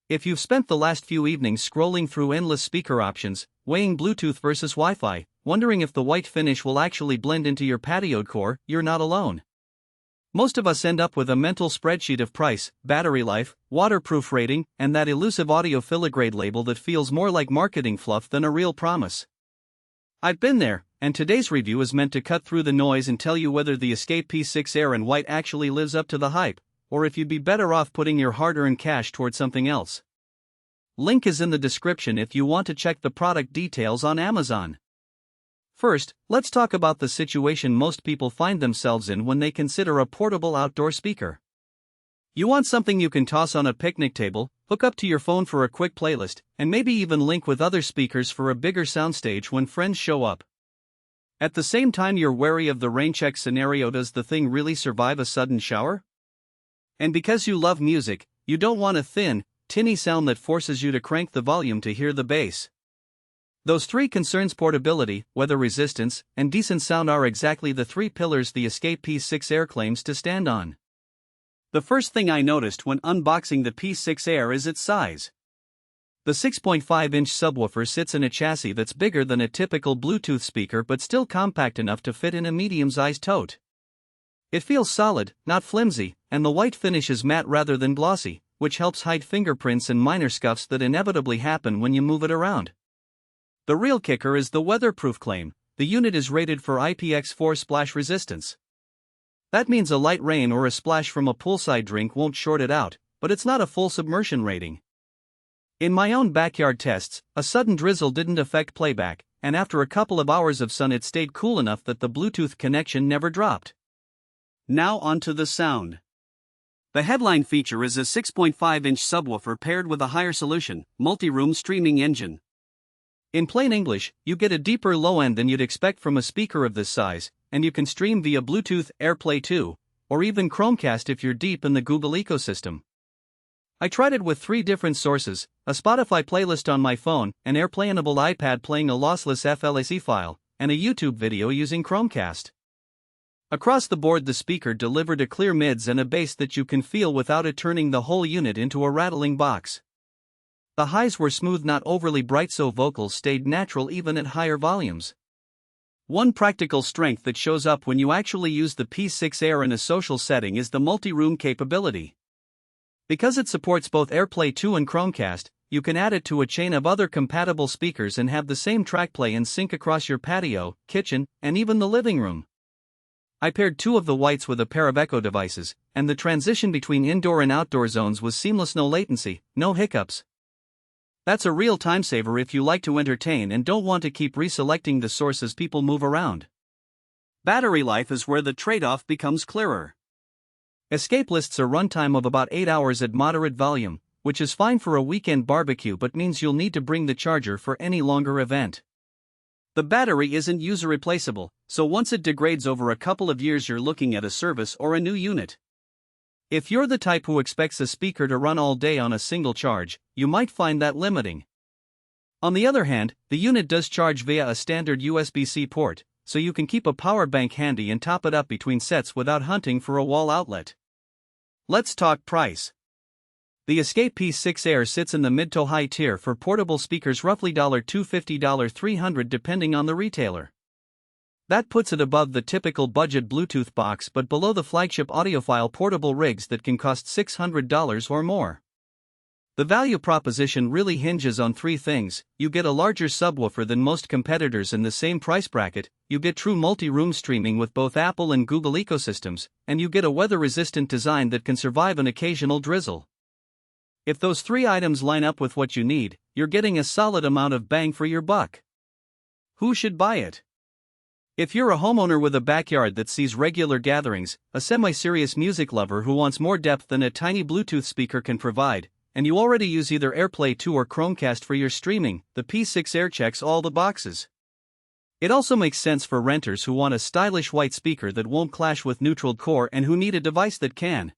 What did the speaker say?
If you've spent the last few evenings scrolling through endless speaker options, weighing Bluetooth versus Wi-Fi, wondering if the white finish will actually blend into your patio decor, you're not alone. Most of us end up with a mental spreadsheet of price, battery life, waterproof rating, and that elusive audiophile grade label that feels more like marketing fluff than a real promise. I've been there, and today's review is meant to cut through the noise and tell you whether the Escape P6AIRWHITE actually lives up to the hype, or if you'd be better off putting your hard-earned cash towards something else. Link is in the description if you want to check the product details on Amazon. First, let's talk about the situation most people find themselves in when they consider a portable outdoor speaker. You want something you can toss on a picnic table, hook up to your phone for a quick playlist, and maybe even link with other speakers for a bigger soundstage when friends show up. At the same time, you're wary of the raincheck scenario. Does the thing really survive a sudden shower? And because you love music, you don't want a thin, tinny sound that forces you to crank the volume to hear the bass. Those three concerns, portability, weather resistance, and decent sound, are exactly the three pillars the Escape P6AIR claims to stand on. The first thing I noticed when unboxing the P6AIR is its size. The 6.5-inch subwoofer sits in a chassis that's bigger than a typical Bluetooth speaker but still compact enough to fit in a medium-sized tote. It feels solid, not flimsy, and the white finish is matte rather than glossy, which helps hide fingerprints and minor scuffs that inevitably happen when you move it around. The real kicker is the weatherproof claim. The unit is rated for IPX4 splash resistance. That means a light rain or a splash from a poolside drink won't short it out, but it's not a full submersion rating. In my own backyard tests, a sudden drizzle didn't affect playback, and after a couple of hours of sun it stayed cool enough that the Bluetooth connection never dropped. Now onto the sound. The headline feature is a 6.5-inch subwoofer paired with a higher resolution, multi-room streaming engine. In plain English, you get a deeper low end than you'd expect from a speaker of this size, and you can stream via Bluetooth, AirPlay 2, or even Chromecast if you're deep in the Google ecosystem. I tried it with 3 different sources: a Spotify playlist on my phone, an AirPlay-enabled iPad playing a lossless FLAC file, and a YouTube video using Chromecast. Across the board, the speaker delivered a clear mids and a bass that you can feel without it turning the whole unit into a rattling box. The highs were smooth, not overly bright, so vocals stayed natural even at higher volumes. One practical strength that shows up when you actually use the P6AIR in a social setting is the multi-room capability. Because it supports both AirPlay 2 and Chromecast, you can add it to a chain of other compatible speakers and have the same track play and sync across your patio, kitchen, and even the living room. I paired 2 of the whites with a pair of Echo devices, and the transition between indoor and outdoor zones was seamless, no latency, no hiccups. That's a real time saver if you like to entertain and don't want to keep reselecting the sources people move around. Battery life is where the trade-off becomes clearer. Escape lists a runtime of about 8 hours at moderate volume, which is fine for a weekend barbecue but means you'll need to bring the charger for any longer event. The battery isn't user replaceable, so once it degrades over a couple of years you're looking at a service or a new unit. If you're the type who expects a speaker to run all day on a single charge, you might find that limiting. On the other hand, the unit does charge via a standard USB-C port, so you can keep a power bank handy and top it up between sets without hunting for a wall outlet. Let's talk price. The Escape P6AIR sits in the mid to high tier for portable speakers, roughly $250 $300 depending on the retailer. That puts it above the typical budget Bluetooth box but below the flagship Audiophile portable rigs that can cost $600 or more. The value proposition really hinges on 3 things. You get a larger subwoofer than most competitors in the same price bracket, you get true multi-room streaming with both Apple and Google ecosystems, and you get a weather-resistant design that can survive an occasional drizzle. If those 3 items line up with what you need, you're getting a solid amount of bang for your buck. Who should buy it? If you're a homeowner with a backyard that sees regular gatherings, a semi-serious music lover who wants more depth than a tiny Bluetooth speaker can provide, and you already use either AirPlay 2 or Chromecast for your streaming, the P6AIR checks all the boxes. It also makes sense for renters who want a stylish white speaker that won't clash with neutral decor and who need a device that can,